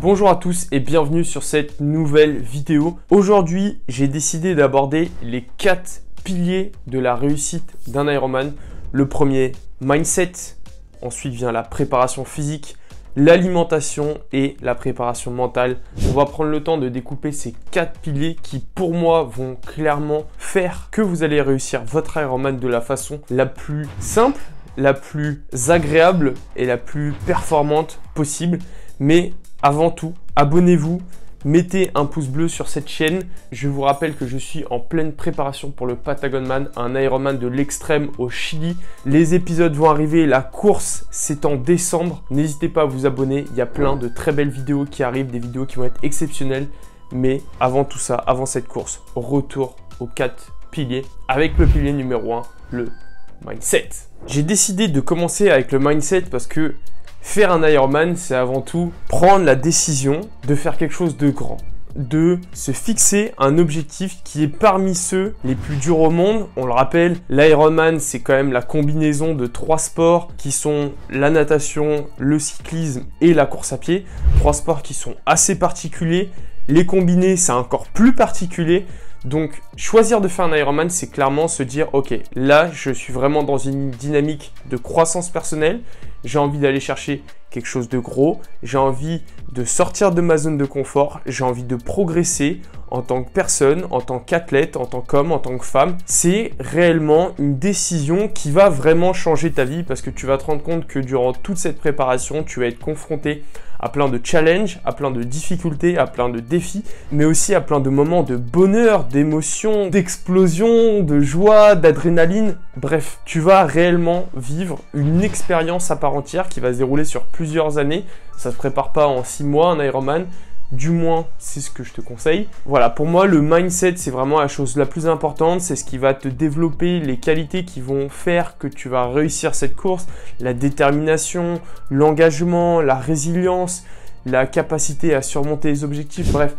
Bonjour à tous et bienvenue sur cette nouvelle vidéo. Aujourd'hui, j'ai décidé d'aborder les 4 piliers de la réussite d'un Ironman. Le premier, mindset. Ensuite vient la préparation physique, l'alimentation et la préparation mentale. On va prendre le temps de découper ces 4 piliers qui, pour moi, vont clairement faire que vous allez réussir votre Ironman de la façon la plus simple, la plus agréable et la plus performante possible. Mais avant tout, abonnez-vous, mettez un pouce bleu sur cette chaîne. Je vous rappelle que je suis en pleine préparation pour le Patagonman, un Ironman de l'extrême au Chili. Les épisodes vont arriver, la course c'est en décembre. N'hésitez pas à vous abonner, il y a plein de très belles vidéos qui arrivent, des vidéos qui vont être exceptionnelles. Mais avant tout ça, avant cette course, retour aux 4 piliers avec le pilier numéro 1, le mindset. J'ai décidé de commencer avec le mindset parce que faire un Ironman, c'est avant tout prendre la décision de faire quelque chose de grand, de se fixer un objectif qui est parmi ceux les plus durs au monde. On le rappelle, l'Ironman, c'est quand même la combinaison de 3 sports qui sont la natation, le cyclisme et la course à pied. 3 sports qui sont assez particuliers. Les combiner, c'est encore plus particulier. Donc, choisir de faire un Ironman, c'est clairement se dire, ok, là, je suis vraiment dans une dynamique de croissance personnelle. J'ai envie d'aller chercher quelque chose de gros. J'ai envie de sortir de ma zone de confort. J'ai envie de progresser en tant que personne, en tant qu'athlète, en tant qu'homme, en tant que femme. C'est réellement une décision qui va vraiment changer ta vie parce que tu vas te rendre compte que durant toute cette préparation, tu vas être confronté à plein de challenges, à plein de difficultés, à plein de défis, mais aussi à plein de moments de bonheur, d'émotion, d'explosion, de joie, d'adrénaline. Bref, tu vas réellement vivre une expérience à part entière qui va se dérouler sur plusieurs années. Ça ne se prépare pas en 6 mois, un Ironman. Du moins, c'est ce que je te conseille. Voilà, pour moi, le mindset, c'est vraiment la chose la plus importante. C'est ce qui va te développer les qualités qui vont faire que tu vas réussir cette course. La détermination, l'engagement, la résilience, la capacité à surmonter les objectifs. Bref,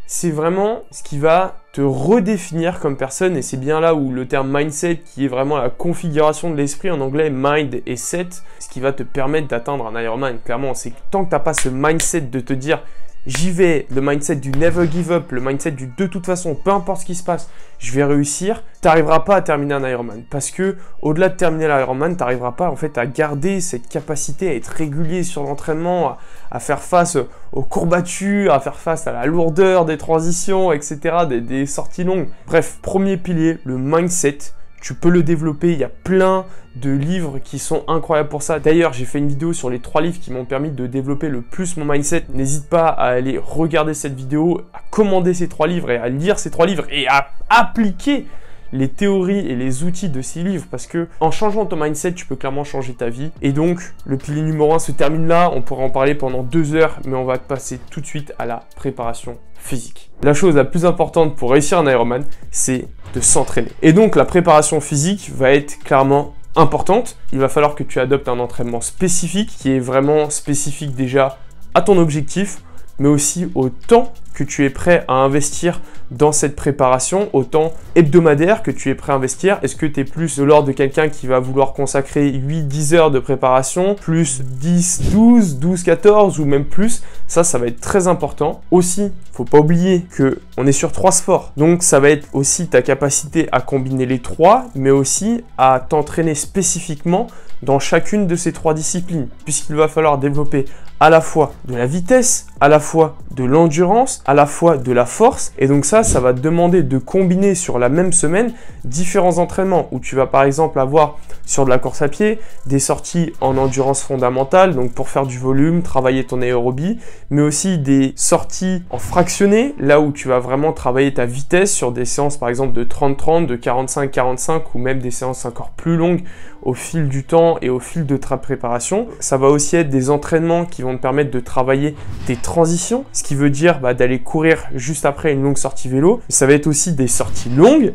c'est vraiment ce qui va te redéfinir comme personne. Et c'est bien là où le terme mindset, qui est vraiment la configuration de l'esprit, en anglais mind et set, ce qui va te permettre d'atteindre un Ironman. Clairement, c'est que tant que tu n'as pas ce mindset de te dire j'y vais, le mindset du never give up, le mindset du de toute façon, peu importe ce qui se passe, je vais réussir, tu n'arriveras pas à terminer un Ironman. Parce que au-delà de terminer l'Ironman, tu n'arriveras pas en fait à garder cette capacité à être régulier sur l'entraînement, à faire face aux courbatures, à faire face à la lourdeur des transitions, etc., des sorties longues. Bref, premier pilier, le mindset. Tu peux le développer, il y a plein de livres qui sont incroyables pour ça. D'ailleurs, j'ai fait une vidéo sur les 3 livres qui m'ont permis de développer le plus mon mindset. N'hésite pas à aller regarder cette vidéo, à commander ces 3 livres et à lire ces 3 livres et à appliquer les théories et les outils de ces livres parce que en changeant ton mindset, tu peux clairement changer ta vie. Et donc, le pilier numéro 1 se termine là. On pourrait en parler pendant 2 heures, mais on va passer tout de suite à la préparation physique. La chose la plus importante pour réussir un Ironman, c'est de s'entraîner. Et donc, la préparation physique va être clairement importante. Il va falloir que tu adoptes un entraînement spécifique qui est vraiment spécifique déjà à ton objectif, mais aussi au temps que tu es prêt à investir dans cette préparation, au temps hebdomadaire que tu es prêt à investir. Est-ce que tu es plus de l'ordre de quelqu'un qui va vouloir consacrer 8-10 heures de préparation, plus 10, 12, 14 ou même plus? Ça va être très important. Aussi, faut pas oublier qu'on est sur 3 sports. Donc, ça va être aussi ta capacité à combiner les 3, mais aussi à t'entraîner spécifiquement dans chacune de ces 3 disciplines, puisqu'il va falloir développer à la fois de la vitesse, à la fois de l'endurance, à la fois de la force. Et donc ça va te demander de combiner sur la même semaine différents entraînements où tu vas par exemple avoir sur de la course à pied des sorties en endurance fondamentale, donc pour faire du volume, travailler ton aérobie, mais aussi des sorties en fractionné, là où tu vas vraiment travailler ta vitesse sur des séances par exemple de 30-30, de 45-45 ou même des séances encore plus longues au fil du temps et au fil de ta préparation. Ça va aussi être des entraînements qui vont te permettre de travailler tes transitions, ce qui veut dire d'aller courir juste après une longue sortie vélo. Ça va être aussi des sorties longues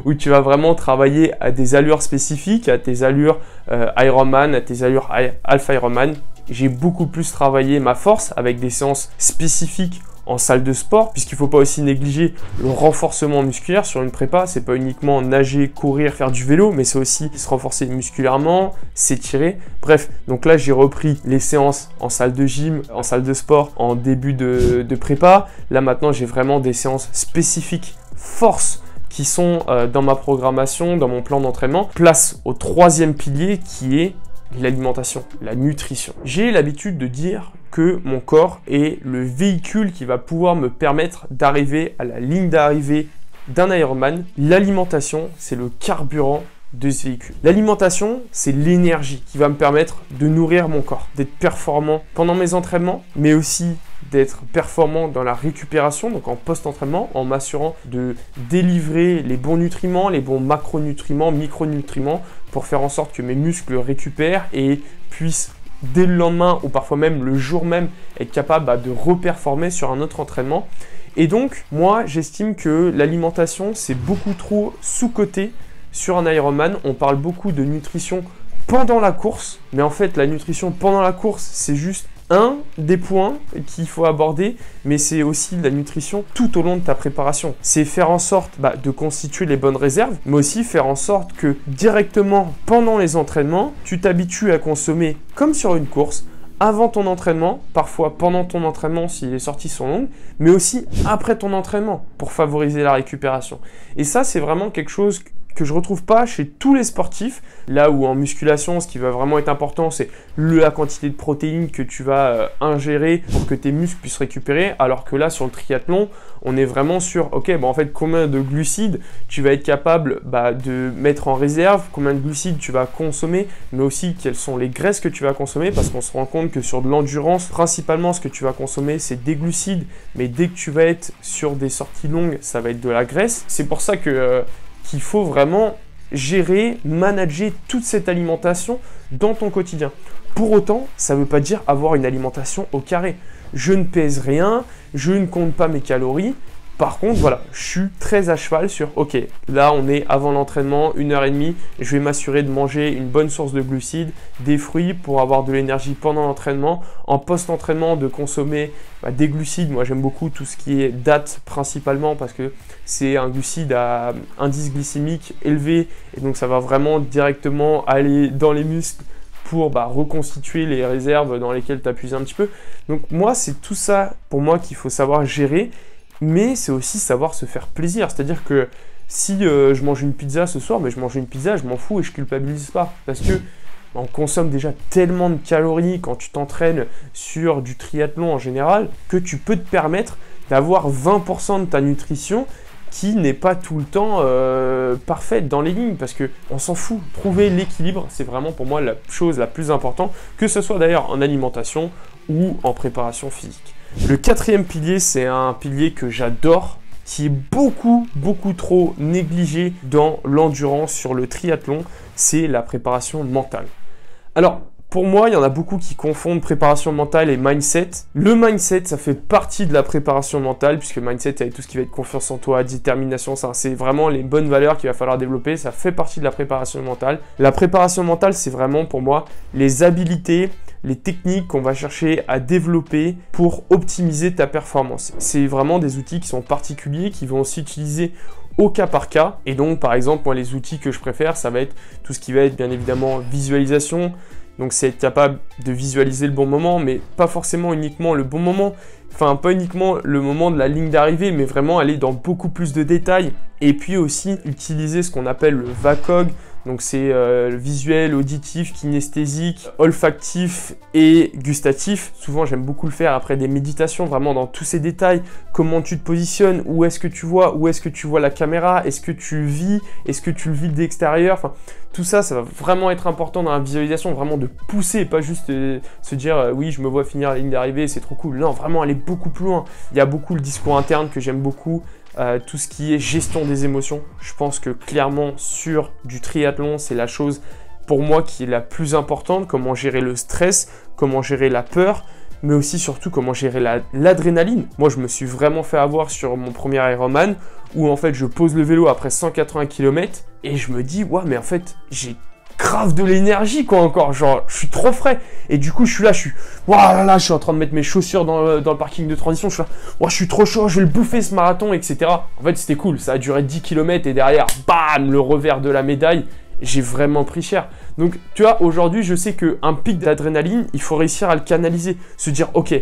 où tu vas vraiment travailler à des allures spécifiques, à tes allures Ironman, à tes allures Alpha Ironman. J'ai beaucoup plus travaillé ma force avec des séances spécifiques en salle de sport, puisqu'il ne faut pas aussi négliger le renforcement musculaire sur une prépa. C'est pas uniquement nager, courir, faire du vélo, mais c'est aussi se renforcer musculairement, s'étirer. Bref, donc là j'ai repris les séances en salle de gym, en salle de sport en début de prépa. Là maintenant j'ai vraiment des séances spécifiques force qui sont dans ma programmation, dans mon plan d'entraînement. Place au troisième pilier qui est l'alimentation, la nutrition. J'ai l'habitude de dire que mon corps est le véhicule qui va pouvoir me permettre d'arriver à la ligne d'arrivée d'un Ironman. L'alimentation, c'est le carburant de ce véhicule. L'alimentation, c'est l'énergie qui va me permettre de nourrir mon corps, d'être performant pendant mes entraînements, mais aussi d'être performant dans la récupération, donc en post-entraînement, en m'assurant de délivrer les bons nutriments, les bons macronutriments, micronutriments, pour faire en sorte que mes muscles récupèrent et puissent dès le lendemain ou parfois même le jour même être capable de reperformer sur un autre entraînement. Et donc, moi, j'estime que l'alimentation, c'est beaucoup trop sous-coté sur un Ironman. On parle beaucoup de nutrition pendant la course, mais en fait, la nutrition pendant la course, c'est juste un des points qu'il faut aborder, mais c'est aussi la nutrition tout au long de ta préparation. C'est faire en sorte de constituer les bonnes réserves, mais aussi faire en sorte que directement pendant les entraînements, tu t'habitues à consommer comme sur une course, avant ton entraînement, parfois pendant ton entraînement si les sorties sont longues, mais aussi après ton entraînement pour favoriser la récupération. Et ça, c'est vraiment quelque chose que je retrouve pas chez tous les sportifs. Là où en musculation, ce qui va vraiment être important, c'est la quantité de protéines que tu vas ingérer pour que tes muscles puissent récupérer. Alors que là, sur le triathlon, on est vraiment sur, ok, en fait, combien de glucides tu vas être capable de mettre en réserve, combien de glucides tu vas consommer, mais aussi quelles sont les graisses que tu vas consommer, parce qu'on se rend compte que sur de l'endurance, principalement, ce que tu vas consommer, c'est des glucides, mais dès que tu vas être sur des sorties longues, ça va être de la graisse. C'est pour ça que qu'il faut vraiment gérer, manager toute cette alimentation dans ton quotidien. Pour autant, ça ne veut pas dire avoir une alimentation au carré. Je ne pèse rien, je ne compte pas mes calories. Par contre, voilà, je suis très à cheval sur, ok, là on est avant l'entraînement, 1h30, je vais m'assurer de manger une bonne source de glucides, des fruits pour avoir de l'énergie pendant l'entraînement. En post-entraînement, de consommer des glucides. Moi, j'aime beaucoup tout ce qui est dattes principalement parce que c'est un glucide à indice glycémique élevé et donc ça va vraiment directement aller dans les muscles pour reconstituer les réserves dans lesquelles tu as puisé un petit peu. Donc moi, c'est tout ça pour moi qu'il faut savoir gérer. Mais c'est aussi savoir se faire plaisir. C'est-à-dire que si je mange une pizza ce soir, mais je mange une pizza, je m'en fous et je culpabilise pas. Parce que on consomme déjà tellement de calories quand tu t'entraînes sur du triathlon en général que tu peux te permettre d'avoir 20% de ta nutrition qui n'est pas tout le temps parfaite dans les lignes, parce qu'on s'en fout. Trouver l'équilibre, c'est vraiment pour moi la chose la plus importante, que ce soit d'ailleurs en alimentation ou en préparation physique. Le quatrième pilier, c'est un pilier que j'adore, qui est beaucoup trop négligé dans l'endurance sur le triathlon, c'est la préparation mentale. Alors, pour moi, il y en a beaucoup qui confondent préparation mentale et mindset. Le mindset, ça fait partie de la préparation mentale, puisque mindset, c'est tout ce qui va être confiance en toi, détermination, ça, c'est vraiment les bonnes valeurs qu'il va falloir développer, ça fait partie de la préparation mentale. La préparation mentale, c'est vraiment pour moi les habilités, les techniques qu'on va chercher à développer pour optimiser ta performance. C'est vraiment des outils qui sont particuliers, qui vont aussi utiliser au cas par cas. Et donc, par exemple, moi, les outils que je préfère, ça va être tout ce qui va être bien évidemment visualisation. Donc, c'est être capable de visualiser le bon moment, mais pas forcément uniquement le bon moment. Enfin, pas uniquement le moment de la ligne d'arrivée, mais vraiment aller dans beaucoup plus de détails. Et puis aussi, utiliser ce qu'on appelle le VACOG. Donc c'est visuel, auditif, kinesthésique, olfactif et gustatif. Souvent j'aime beaucoup le faire après des méditations, vraiment dans tous ces détails. Comment tu te positionnes, où est-ce que tu vois la caméra, est-ce que tu vis, est-ce que tu le vis de l'extérieur. Enfin, tout ça, ça va vraiment être important dans la visualisation, vraiment de pousser, pas juste se dire oui, je me vois finir la ligne d'arrivée, c'est trop cool. Non, vraiment aller beaucoup plus loin. Il y a beaucoup le discours interne que j'aime beaucoup. Tout ce qui est gestion des émotions, je pense que clairement sur du triathlon, c'est la chose pour moi qui est la plus importante. Comment gérer le stress, comment gérer la peur, mais aussi surtout comment gérer l'adrénaline. Moi, je me suis vraiment fait avoir sur mon premier Ironman où en fait je pose le vélo après 180 km et je me dis ouais, mais en fait j'ai grave de l'énergie quoi encore, genre je suis trop frais. Et du coup je suis là, voilà, là, je suis en train de mettre mes chaussures dans le parking de transition, je suis là, je suis trop chaud, je vais le bouffer ce marathon, etc. En fait c'était cool, ça a duré 10 km et derrière, bam, le revers de la médaille, j'ai vraiment pris cher. Donc tu vois, aujourd'hui je sais qu'un pic d'adrénaline, il faut réussir à le canaliser, se dire ok,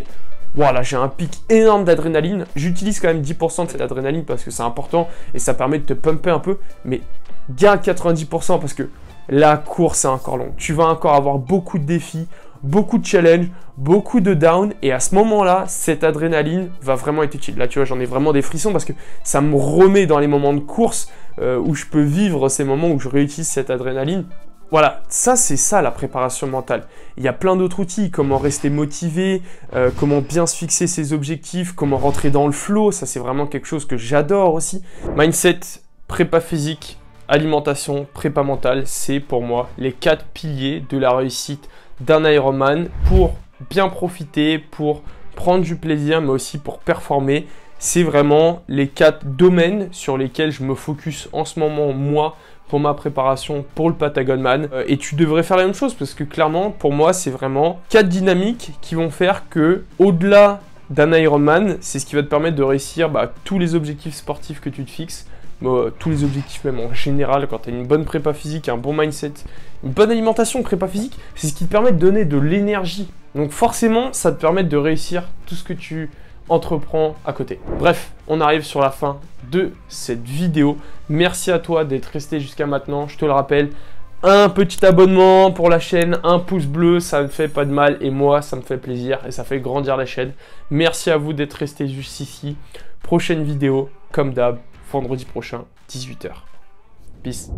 voilà, j'ai un pic énorme d'adrénaline, j'utilise quand même 10% de cette adrénaline parce que c'est important et ça permet de te pumper un peu, mais garde 90% parce que la course est encore longue. Tu vas encore avoir beaucoup de défis, beaucoup de challenges, beaucoup de downs et à ce moment-là, cette adrénaline va vraiment être utile. Là, tu vois, j'en ai vraiment des frissons parce que ça me remet dans les moments de course où je peux vivre ces moments où je réutilise cette adrénaline. Voilà, ça c'est ça la préparation mentale. Il y a plein d'autres outils, comment rester motivé, comment bien se fixer ses objectifs, comment rentrer dans le flow, ça c'est vraiment quelque chose que j'adore aussi. Mindset, prépa physique, alimentation, prépa mentale, c'est pour moi les 4 piliers de la réussite d'un Ironman pour bien profiter, pour prendre du plaisir, mais aussi pour performer. C'est vraiment les 4 domaines sur lesquels je me focus en ce moment, moi, pour ma préparation pour le Patagonman. Et tu devrais faire la même chose parce que clairement, pour moi, c'est vraiment 4 dynamiques qui vont faire que, au-delà d'un Ironman, c'est ce qui va te permettre de réussir tous les objectifs sportifs que tu te fixes, tous les objectifs même en général, quand tu as une bonne prépa physique, un bon mindset, une bonne alimentation, prépa physique, c'est ce qui te permet de donner de l'énergie. Donc forcément, ça te permet de réussir tout ce que tu entreprends à côté. Bref, on arrive sur la fin de cette vidéo. Merci à toi d'être resté jusqu'à maintenant. Je te le rappelle, un petit abonnement pour la chaîne, un pouce bleu, ça ne fait pas de mal et moi, ça me fait plaisir et ça fait grandir la chaîne. Merci à vous d'être resté jusqu'ici. Prochaine vidéo, comme d'hab, vendredi prochain, 18 h. Peace.